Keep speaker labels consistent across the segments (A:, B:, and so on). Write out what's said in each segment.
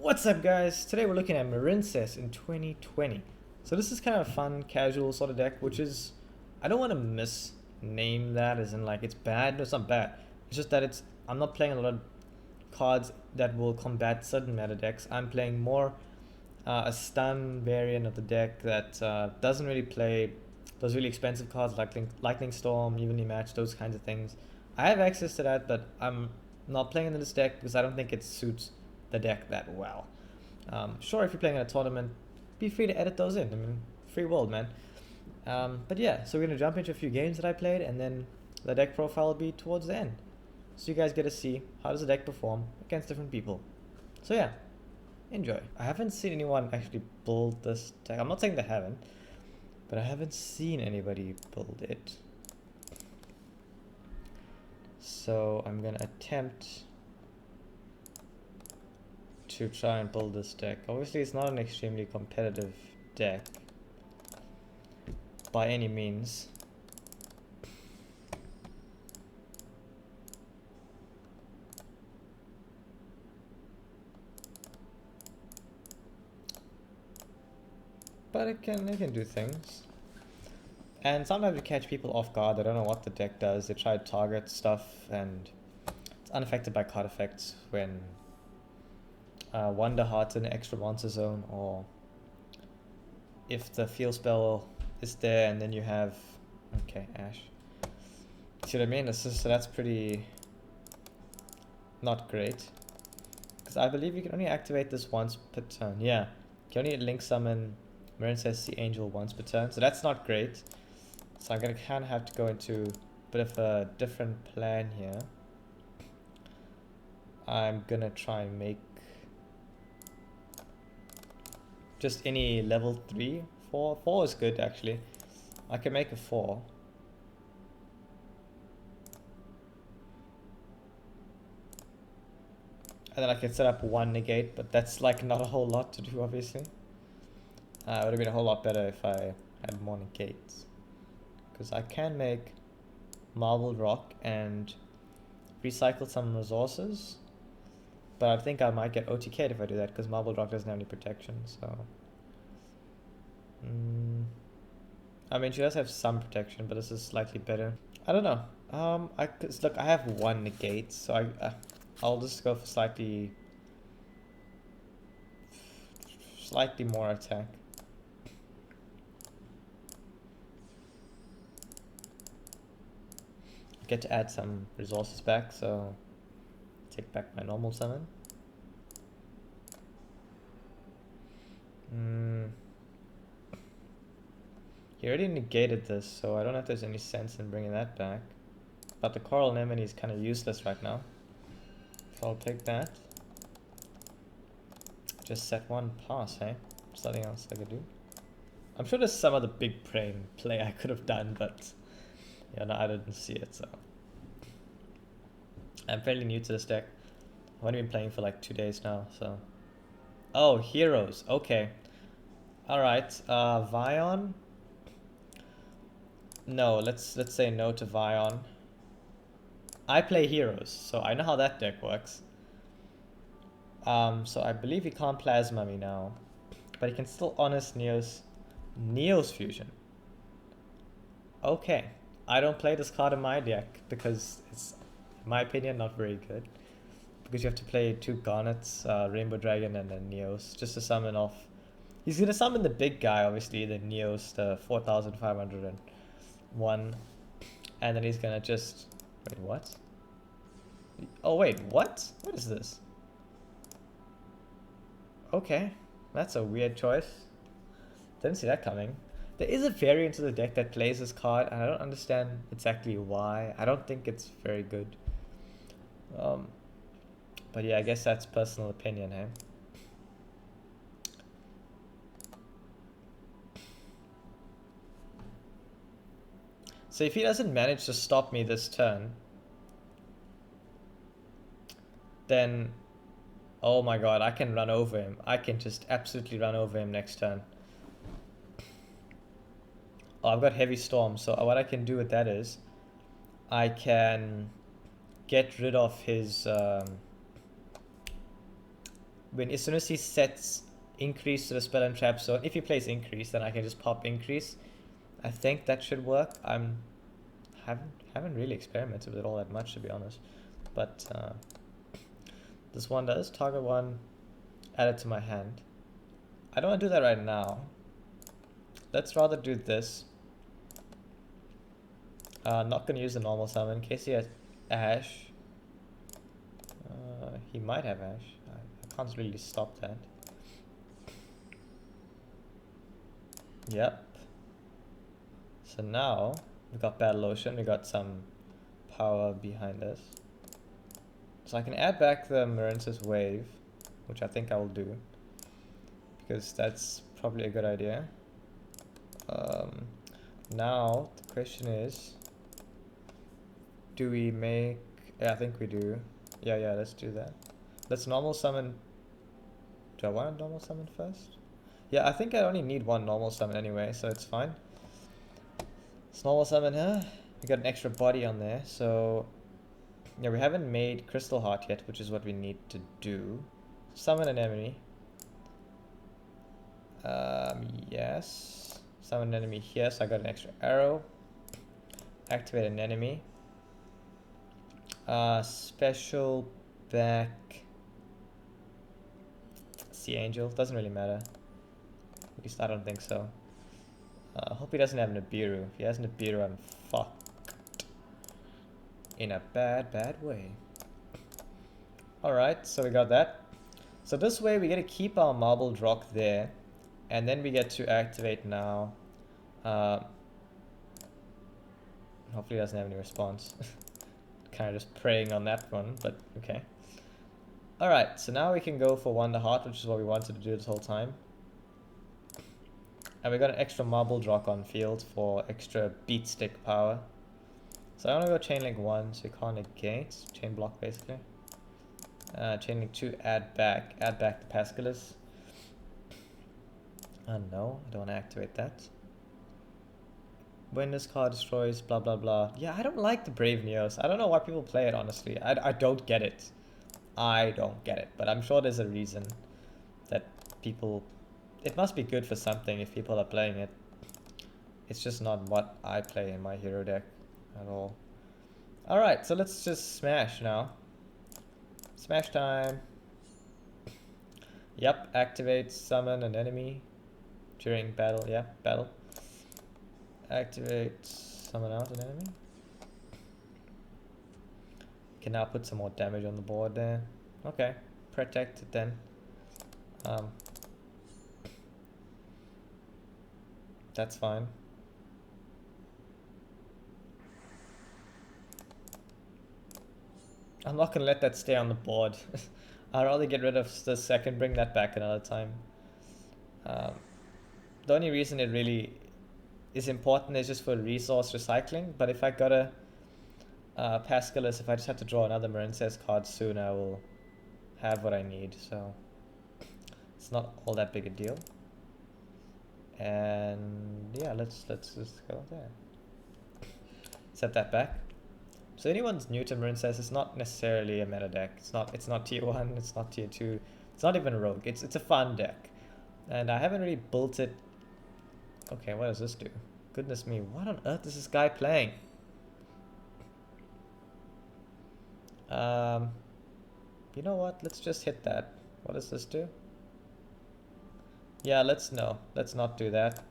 A: What's up, guys? Today we're looking at Marincess in 2020. So this is kind of a fun, casual sort of deck, which is, I don't want to misname that as in like it's bad. No, it's not bad. It's just that I'm not playing a lot of cards that will combat certain meta decks. I'm playing more a stun variant of the deck that doesn't really play those really expensive cards like Lightning Storm, Evenly Matched, those kinds of things. I have access to that, but I'm not playing in this deck because I don't think it suits the deck that well. Sure, if you're playing in a tournament, be free to edit those in. I mean, free world, man. But yeah, so we're going to jump into a few games that I played, and then the deck profile will be towards the end. So you guys get to see how does the deck perform against different people. So yeah, enjoy. I haven't seen anyone actually build this deck. I'm not saying they haven't, but I haven't seen anybody build it. So I'm going to attempt to try and build this deck. Obviously it's not an extremely competitive deck by any means. But it can do things. And sometimes you catch people off guard. They don't know what the deck does. They try to target stuff and it's unaffected by card effects when Wonder Heart's in the extra monster zone, or if the field spell is there and then you have Ash. See what I mean? So that's pretty not great, because I believe you can only activate this once per turn. Yeah, you can only link summon Marincess Sea Angel once per turn, so that's not great. So I'm gonna kind of have to go into a bit of a different plan here. I'm gonna try and make just any level 3, 4. 4 is good actually. I can make a 4. And then I can set up 1 negate, but that's like not a whole lot to do obviously. It would have been a whole lot better if I had more negates. Because I can make Marble Rock and recycle some resources. But I think I might get OTK'd if I do that, because Marble Rock doesn't have any protection, so... I mean, she does have some protection, but this is slightly better. I don't know. Look, I have 1 negate, so I'll just go for slightly more attack. Get to add some resources back, so take back my normal summon. He already negated this, so I don't know if there's any sense in bringing that back. But the coral anemone is kind of useless right now, so I'll take that. Just set 1 pass, hey? There's nothing else I could do. I'm sure there's some other big brain play I could have done, but yeah, no, I didn't see it, so. I'm fairly new to this deck. I've only been playing for like 2 days now, so. Oh, heroes, okay. Alright, Vion. No, let's say no to Vion. I play heroes, so I know how that deck works. So I believe he can't plasma me now, but he can still honest Neo's fusion. Okay, I don't play this card in my deck because it's, in my opinion, not very good. Because you have to play 2 Garnets, Rainbow Dragon, and then Neos just to summon off. He's gonna summon the big guy, obviously, the Neos, the 4,501, and then he's gonna just wait. What? Oh wait, what? What is this? Okay, that's a weird choice. Didn't see that coming. There is a variant of the deck that plays this card, and I don't understand exactly why. I don't think it's very good. But yeah, I guess that's personal opinion, eh? So if he doesn't manage to stop me this turn, then, oh my god, I can run over him. I can just absolutely run over him next turn. Oh, I've got Heavy Storm, so what I can do with that is I can get rid of his when as soon as he sets increase to the spell and trap zone, if he plays increase, then I can just pop increase. I think that should work. Haven't really experimented with it all that much, to be honest. But this one does target one, add it to my hand. I don't want to do that right now. Let's rather do this. Not gonna use the normal summon in case he has Ash. He might have Ash. I can't really stop that. Yep. So now we got Battle Ocean. We got some power behind us. So I can add back the Marincess wave, which I think I will do, because that's probably a good idea. Now the question is, do we make... Yeah, I think we do. Yeah, let's do that. Let's normal summon... Do I want to normal summon first? Yeah, I think I only need one normal summon anyway, so it's fine. Let's normal summon her. We got an extra body on there, so... Yeah, we haven't made Crystal Heart yet, which is what we need to do. Summon an enemy. Yes. Summon an enemy here, so I got an extra arrow. Activate an enemy. Special back. Sea Angel, doesn't really matter. At least I don't think so. Hope he doesn't have Nibiru. If he has Nibiru, I'm fucked. In a bad way. Alright, so we got that. So this way we get to keep our marbled rock there. And then we get to activate now. Hopefully he doesn't have any response. Kind of just praying on that one, but okay. Alright, so now we can go for Wonder Heart, which is what we wanted to do this whole time. And we got an extra marbled rock on field for extra beat stick power. So I want to go Chain Link 1, so you can't negate. Chain block basically. Chain Link 2, add back the Pascalis. No, I don't want to activate that. When this card destroys, blah blah blah. Yeah, I don't like the Brave Neos. I don't know why people play it, honestly. I don't get it. I don't get it, but I'm sure there's a reason that people... It must be good for something if people are playing it. It's just not what I play in my hero deck at all. Alright, so let's just smash now. Smash time. Yep, activate, summon an enemy during battle. Yeah, battle. Activate, summon out an enemy. Can now put some more damage on the board there. Okay, protect it then. That's fine. I'm not gonna let that stay on the board. I'd rather get rid of the second, bring that back another time. The only reason it really is important is just for resource recycling, but if I got a Pascalis, if I just have to draw another Marincess card soon, I will have what I need, so it's not all that big a deal. And yeah, let's just go there. Set that back. So anyone's new to Marincess, it's not necessarily a meta deck. It's not tier 1, it's not tier 2, it's not even rogue. It's a fun deck. And I haven't really built it. Okay, what does this do? Goodness me, what on earth is this guy playing? You know what? Let's just hit that. What does this do? Yeah, let's not do that.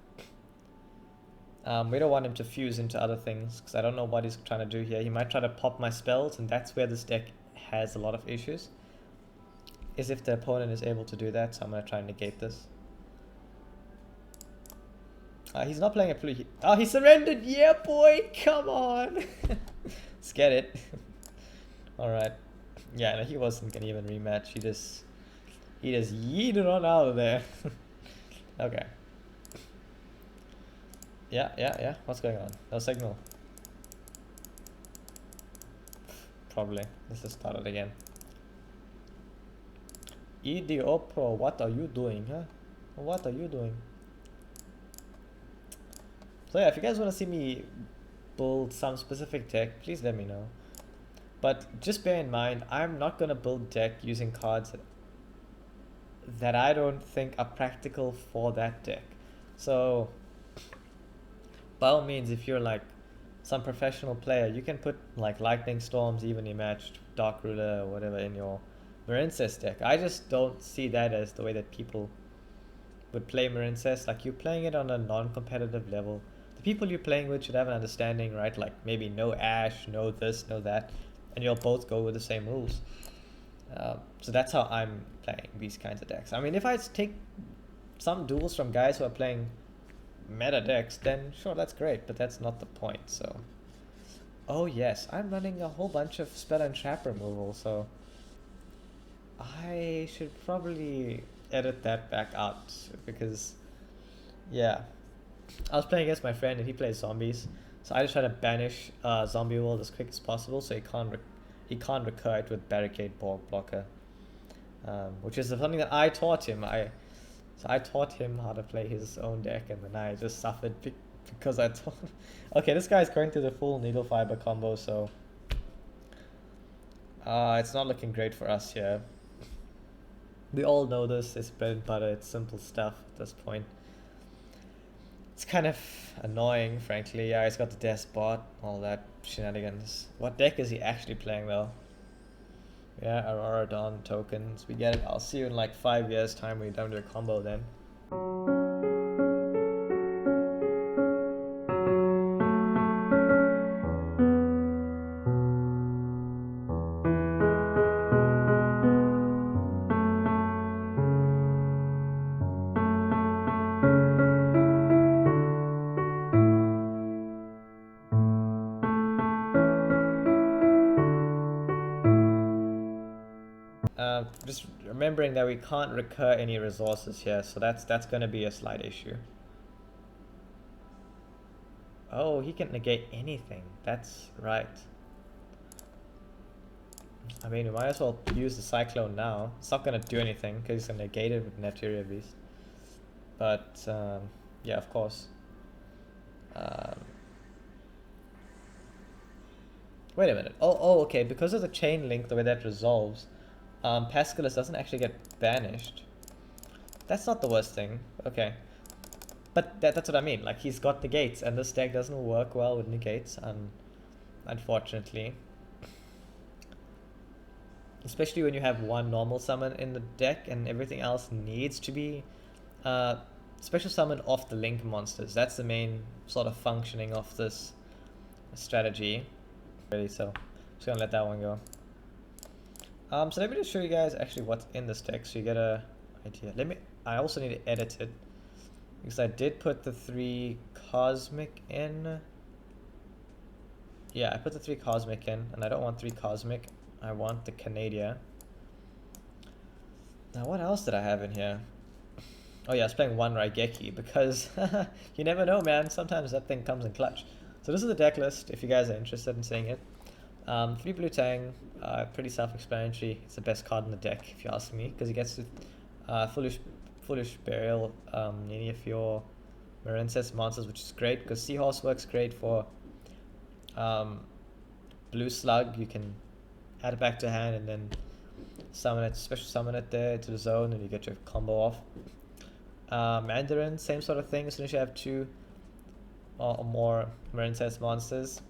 A: We don't want him to fuse into other things, because I don't know what he's trying to do here. He might try to pop my spells, and that's where this deck has a lot of issues. Is if the opponent is able to do that, so I'm going to try and negate this. He's not playing a blue. Oh, he surrendered! Yeah, boy! Come on! Let's get it. Alright. Yeah, no, he wasn't going to even rematch. He just yeeted on out of there. Okay. Yeah. What's going on? No signal. Probably. Let's just start it again. Idiopo, what are you doing, huh? What are you doing? So yeah, if you guys want to see me build some specific deck, please let me know. But just bear in mind, I'm not going to build deck using cards that... that I don't think are practical for that deck. So by all means, if you're like some professional player, you can put like lightning storms, evenly matched, dark ruler, or whatever in your Marincess deck. I just don't see that as the way that people would play Marincess. Like, you're playing it on a non-competitive level. The people you're playing with should have an understanding, right? Like maybe no Ash, no this, no that, and you'll both go with the same rules. So that's how I'm playing these kinds of decks. I mean, if I take some duels from guys who are playing meta decks, then sure, that's great, but that's not the point. So, oh yes, I'm running a whole bunch of spell and trap removal, so I should probably edit that back out, because yeah, I was playing against my friend and he plays zombies, so I just try to banish zombie world as quick as possible so he can't recur it with barricade blocker, which is something that I taught him. So I taught him how to play his own deck, and then I just suffered because I taught. Okay, this guy's going through the full needle fiber combo, so it's not looking great for us here. We all know this. It's bread and butter. It's simple stuff at this point. It's kind of annoying, frankly. Yeah, he's got the despot, all that shenanigans. What deck is he actually playing though? Yeah, Aurora Dawn tokens. We get it. I'll see you in like 5 years' time when you're done with your combo then. Just remembering that we can't recur any resources here, so that's going to be a slight issue. Oh, he can negate anything. That's right. I mean, we might as well use the Cyclone now. It's not going to do anything because he's going to negate it with Naturia Beast. But, yeah, of course. Wait a minute. Oh, okay. Because of the chain link, the way that resolves, Pascalus doesn't actually get banished. That's not the worst thing. Okay. But that's what I mean. Like, he's got negates, and this deck doesn't work well with negates, unfortunately. Especially when you have one normal summon in the deck, and everything else needs to be special summon off the link monsters. That's the main sort of functioning of this strategy. Really, so just gonna let that one go. So let me just show you guys actually what's in this deck, so you get a idea. I also need to edit it, because I did put the 3 cosmic in. Yeah, I put the 3 cosmic in, and I don't want 3 cosmic. I want the Canadia. Now, what else did I have in here? Oh yeah, I was playing 1 Raigeki, because you never know, man. Sometimes that thing comes in clutch. So this is the deck list, if you guys are interested in seeing it. 3 blue Tang, pretty self-explanatory. It's the best card in the deck, if you ask me, because he gets to Foolish Burial any of your Marincess monsters, which is great, because Seahorse works great for Blue Slug. You can add it back to hand and then summon it, special summon it there to the zone, and you get your combo off. Mandarin, same sort of thing. As soon as you have 2 or more Marincess monsters,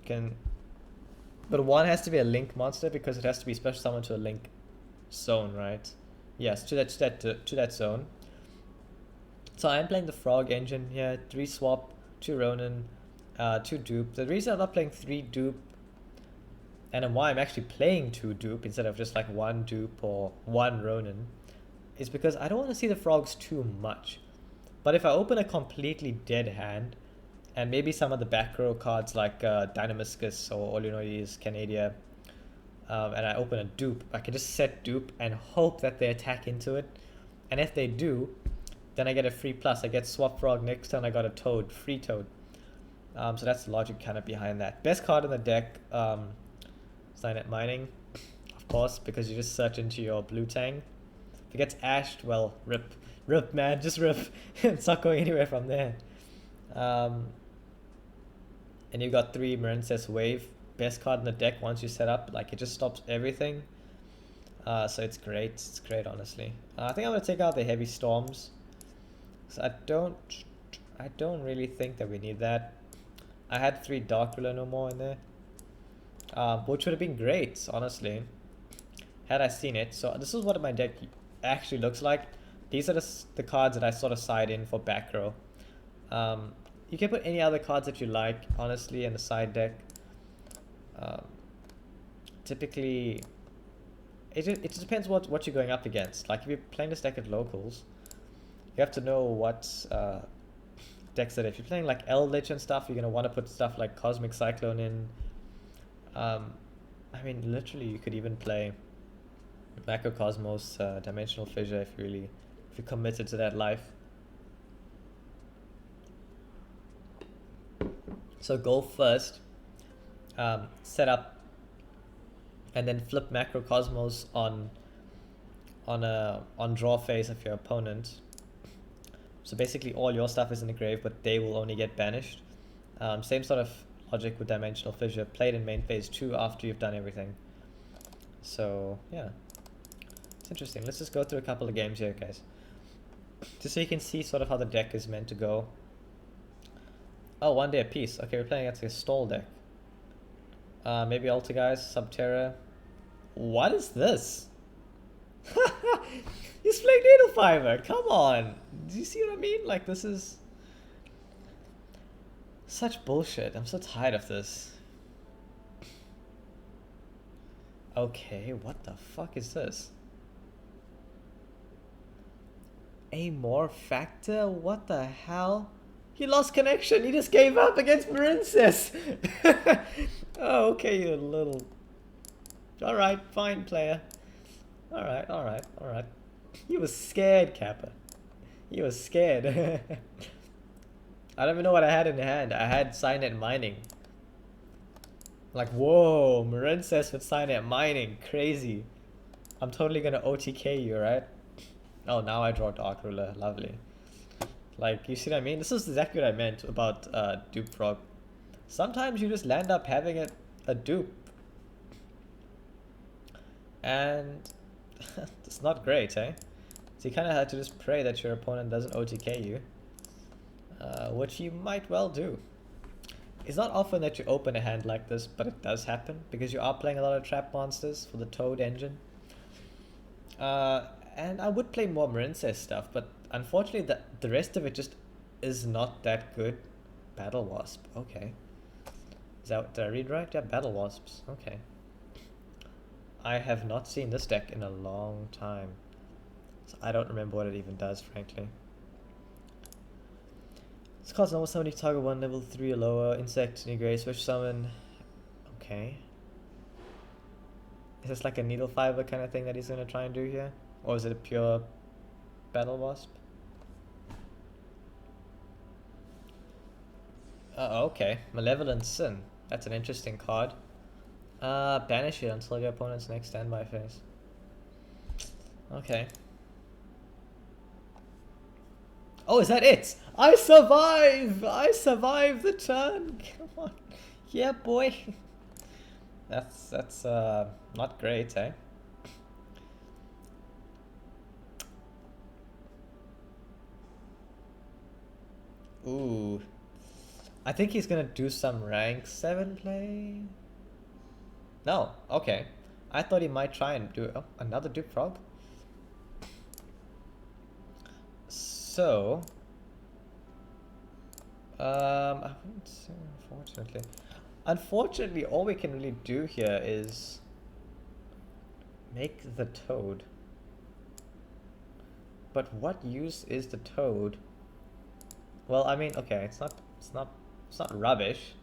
A: you can. But one has to be a link monster, because it has to be special summoned to a link zone, right? Yes, to that zone. So I'm playing the Frog Engine here. 3 swap, 2 Ronin, 2 dupe. The reason I'm not playing 3 dupe, and why I'm actually playing 2 dupe instead of just like 1 dupe or 1 Ronin, is because I don't want to see the frogs too much. But if I open a completely dead hand, and maybe some of the back row cards like Dynamiscus or Olinoides, Canadia, and I open a dupe, I can just set dupe and hope that they attack into it. And if they do, then I get a free plus. I get Swap Frog next turn, I got a Toad, free Toad. So that's the logic kind of behind that. Best card in the deck, Signet Mining, of course, because you just search into your blue Tang. If it gets ashed, well, rip. Rip, man, just rip. It's not going anywhere from there. And you've got 3 Marincess Wave. Best card in the deck once you set up. Like, it just stops everything. So it's great. It's great, honestly. I think I'm gonna take out the heavy storms. So I don't really think that we need that. I had 3 dark ruler no more in there, which would have been great, honestly, had I seen it. So this is what my deck actually looks like. These are the cards that I sort of side in for back row. You can put any other cards that you like, honestly, in the side deck. Typically, it just depends what you're going up against. Like if you're playing this deck at locals, you have to know what decks that if you're playing like Eldritch and stuff, you're gonna want to put stuff like Cosmic Cyclone in. I mean, literally, you could even play Macrocosmos, Dimensional Fissure if you're committed to that life. So go first, set up, and then flip Macrocosmos on draw phase of your opponent. So basically all your stuff is in the grave, but they will only get banished. Same sort of logic with Dimensional Fissure, played in main phase 2 after you've done everything. So yeah, it's interesting. Let's just go through a couple of games here, guys, just so you can see sort of how the deck is meant to go. Oh, 1 day a piece. Okay, we're playing against a stall deck. Maybe Altergeist, Subterra. What is this? He's playing Needle Fiber. Come on. Do you see what I mean? Like, this is such bullshit. I'm so tired of this. Okay, what the fuck is this? A more factor? What the hell? He lost connection. He just gave up against Marincess. Oh, okay, you little... Alright, fine, player. Alright, alright, alright. He was scared, Kappa. He was scared. I don't even know what I had in hand. I had Signet Mining. Like, whoa, Marincess with Signet Mining. Crazy. I'm totally gonna OTK you, right? Oh, now I draw Dark Ruler. Lovely. Like, you see what I mean? This is exactly what I meant about Dupe Frog. Sometimes you just land up having a dupe. And it's not great, eh? So you kind of have to just pray that your opponent doesn't OTK you. Which you might well do. It's not often that you open a hand like this, but it does happen. Because you are playing a lot of trap monsters for the Toad engine. And I would play more Marincess stuff, but unfortunately the rest of it just is not that good. Battle Wasp, okay. Is that what, did I read right? Yeah, Battle Wasps, okay. I have not seen this deck in a long time. So I don't remember what it even does, frankly. This costs almost 70 target 1 level 3 or lower, insect, negate, switch summon. Okay. Is this like a needle fiber kind of thing that he's gonna try and do here? Or is it a pure Battle Wasp? Okay. Malevolent Sin. That's an interesting card. Banish it until your opponent's next standby phase. Okay. Oh, is that it? I survive! I survived the turn! Come on. Yeah, boy. That's not great, eh? Ooh. I think he's gonna do some rank 7 play. No, okay. I thought he might try and do another Dupe Frog. So, I wouldn't say unfortunately. Unfortunately, all we can really do here is make the Toad. But what use is the Toad? Well, I mean, okay, it's not rubbish.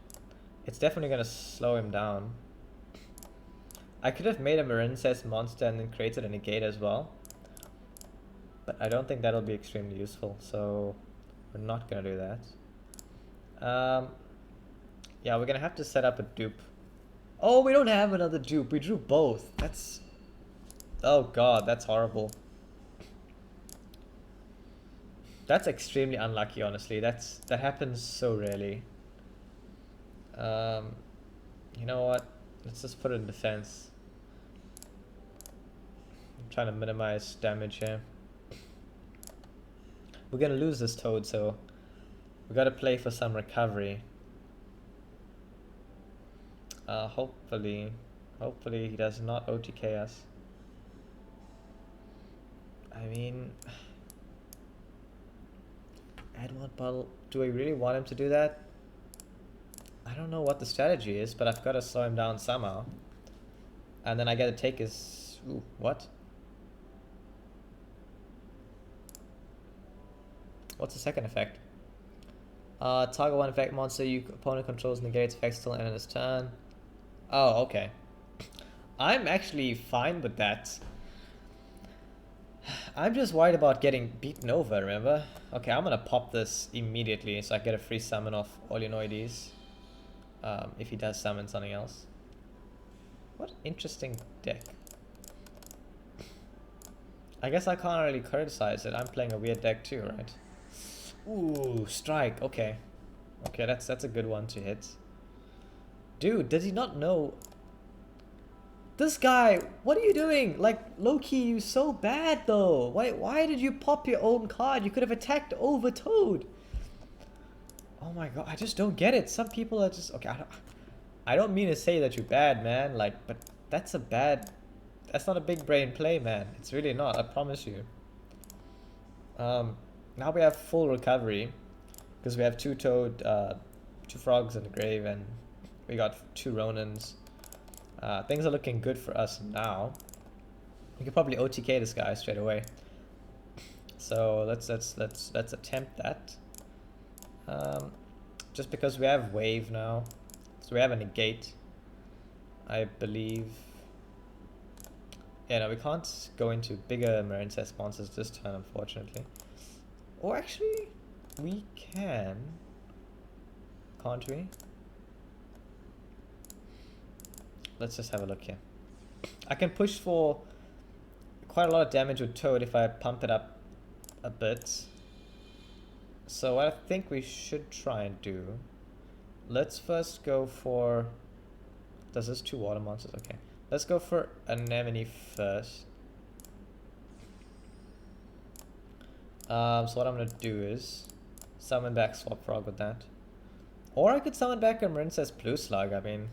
A: It's definitely gonna slow him down. I could have made a Marincess monster and then created a negate as well. But I don't think that'll be extremely useful, so we're not gonna do that. Yeah, we're gonna have to set up a dupe. Oh, we don't have another dupe. We drew both. That's... Oh god, that's horrible. That's extremely unlucky, honestly. That happens so rarely. You know what? Let's just put it in defense. trying to minimize damage here. We're gonna lose this toad, so we gotta play for some recovery. Hopefully he does not OTK us. I mean, Edward Bottle, do I really want him to do that? I don't know what the strategy is, but I've got to slow him down somehow. And then I gotta take his... Ooh, what? What's the second effect? Target one effect monster your opponent controls negates effects till end of his turn. Oh, okay. I'm actually fine with that. I'm just worried about getting beaten over, remember? Okay, I'm gonna pop this immediately so I get a free summon off Olionoides. If he does summon something else. What interesting deck. I guess I can't really criticize it. I'm playing a weird deck too, right? Ooh, strike. Okay. Okay, that's a good one to hit. Dude, does he not know? This guy, what are you doing? Like, low-key, you so bad though. Why did you pop your own card? You could have attacked over Toad. Oh my god, I just don't get it. Some people are just... Okay, I don't mean to say that you're bad, man. Like, but that's not a big brain play, man. It's really not, I promise you. Now we have full recovery. Because we have 2 Toad, 2 Frogs in the grave, and we got 2 Ronins. Things are looking good for us now. We could probably OTK this guy straight away. So let's attempt that. Just because we have wave now, so we have a negate, I believe. Yeah, no, we can't go into bigger Marincess monsters this turn, unfortunately. Or actually, we can. Can't we? Let's just have a look here. I can push for quite a lot of damage with Toad if I pump it up a bit. So what I think we should try and do, let's first go for... Does this 2 water monsters? Okay. Let's go for Anemone first. So what I'm going to do is summon back Swap Frog with that. Or I could summon back a Marincess Blue Slug. I mean,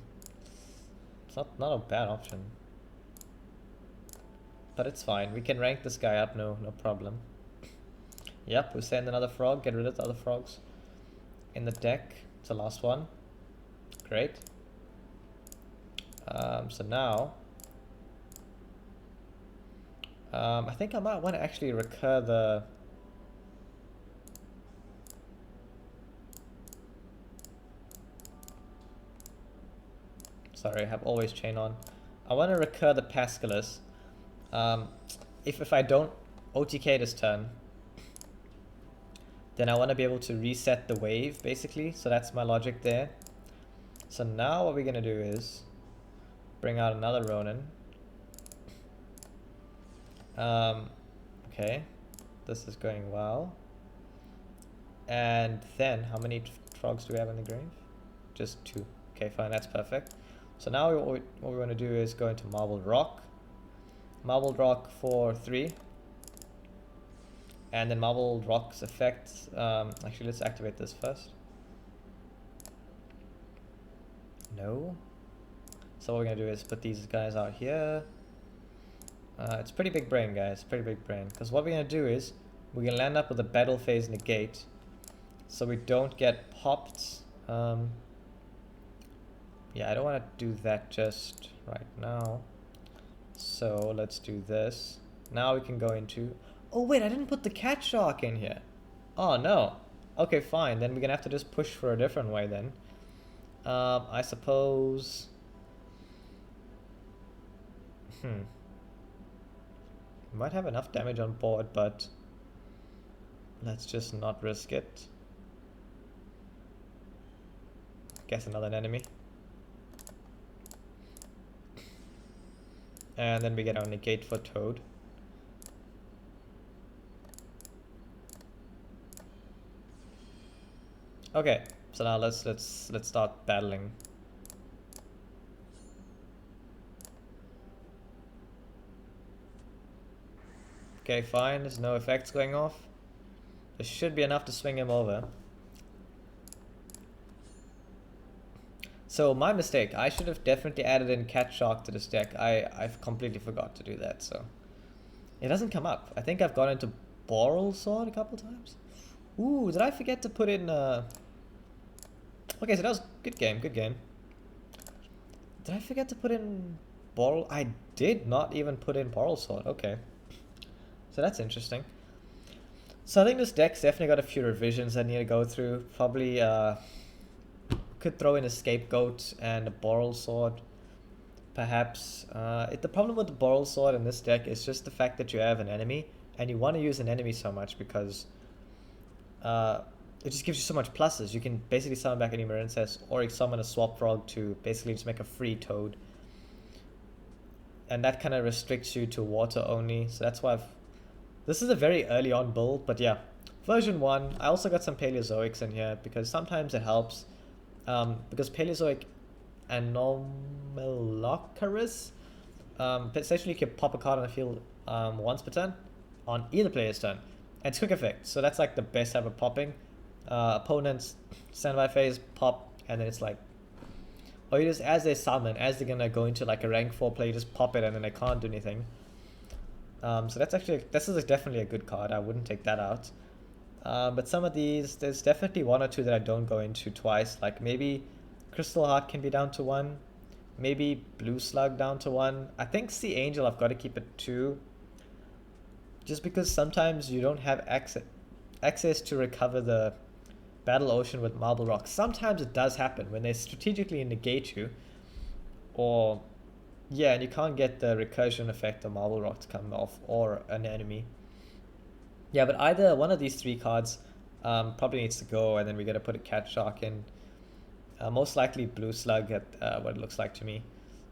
A: it's not a bad option. But it's fine. We can rank this guy up, no problem. Yep, we send another frog, get rid of the other frogs in the deck. It's the last one. Great. So now, I think I might want to actually recur the... Sorry, I have always chain on. I want to recur the Pascalus. If I don't OTK this turn, then I want to be able to reset the wave, basically. So that's my logic there. So now what we're going to do is bring out another Ronin. Okay, this is going well. And then, how many frogs do we have in the grave? Just 2. Okay, fine, that's perfect. So now what we want to do is go into Marbled Rock. Marbled Rock for 3. And then Marbled Rock's effect, actually let's activate this first. No. So what we're going to do is put these guys out here. It's pretty big brain, guys, pretty big brain. Because what we're going to do is, we're going to land up with a battle phase negate. So we don't get popped. Yeah, I don't want to do that just right now. So let's do this. Now we can go into... Oh wait, I didn't put the cat shark in here. Oh no. Okay, fine. Then we're gonna have to just push for a different way then. I suppose... Might have enough damage on board, but... Let's just not risk it. Guess another enemy. And then we get our negate for Toad. Okay, so now let's start battling. Okay, fine, there's no effects going off. There should be enough to swing him over. So my mistake, I should have definitely added in Cat Shark to this deck. I've completely forgot to do that, so. It doesn't come up. I think I've gone into Boral Sword a couple times. Ooh, did I forget to put in Okay, so that was good game, good game. Did I forget to put in Boral? I did not even put in Boral Sword, okay. So that's interesting. So I think this deck's definitely got a few revisions I need to go through. Probably could throw in a Scapegoat and a Boral Sword. Perhaps. The problem with the Boral Sword in this deck is just the fact that you have an enemy, and you want to use an enemy so much because it just gives you so much pluses. You can basically summon back any Marincess, or summon a Swap Frog to basically just make a free Toad. And that kind of restricts you to water only, so that's why this is a very early on build, but yeah. Version 1, I also got some Paleozoics in here, because sometimes it helps. Because Paleozoic Anomalocaris, essentially you can pop a card on the field once per turn, on either player's turn. And it's quick effect, so that's like the best type of popping. Opponents, standby phase, pop, and then it's like, or you just, as they summon, as they're gonna go into like a rank 4 play, you just pop it and then they can't do anything. So that's actually, this is definitely a good card, I wouldn't take that out. But some of these, there's definitely one or two that I don't go into twice, like maybe Crystal Heart can be down to 1, maybe Blue Slug down to 1. I think Sea Angel I've got to keep it 2, just because sometimes you don't have access to recover the Battle Ocean with Marble Rock. Sometimes it does happen when they strategically negate you, or yeah, and you can't get the recursion effect of Marble Rock to come off, or an enemy. Yeah, but either one of these 3 cards probably needs to go, and then we got to put a Cat Shark in. Most likely Blue Slug at what it looks like to me.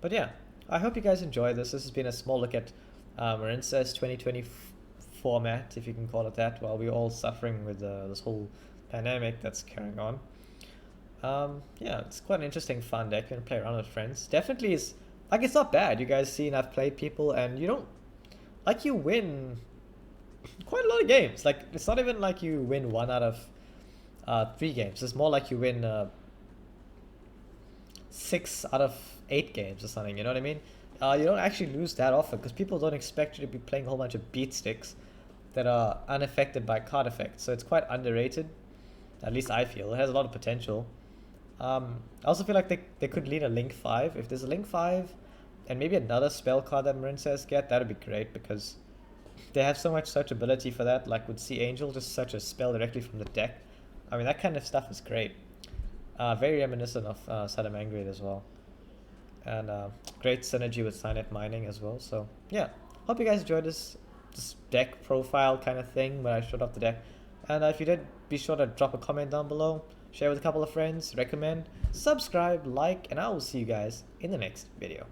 A: But yeah, I hope you guys enjoy this. This has been a small look at Marincess 2020 format, if you can call it that, while we're all suffering with this whole pandemic that's carrying on. Yeah, it's quite an interesting, fun deck. You can play around with friends. Definitely is, like, it's not bad. You guys seen I've played people, and you don't, like, you win quite a lot of games. Like, it's not even like you win 1 out of 3 games. It's more like you win 6 out of 8 games or something, you know what I mean? You don't actually lose that often, because people don't expect you to be playing a whole bunch of beat sticks that are unaffected by card effects. So it's quite underrated, at least I feel. It has a lot of potential. I also feel like they could lead a Link 5. If there's a Link 5 and maybe another spell card that Marincess get, that would be great, because they have so much searchability for that. Like with Sea Angel, just such a spell directly from the deck. I mean, that kind of stuff is great. Very reminiscent of Salamangreat as well. And great synergy with Signet Mining as well. So yeah, hope you guys enjoyed this deck profile kind of thing where I showed off the deck. And if you did, be sure to drop a comment down below, share with a couple of friends, recommend, subscribe, like, and I will see you guys in the next video.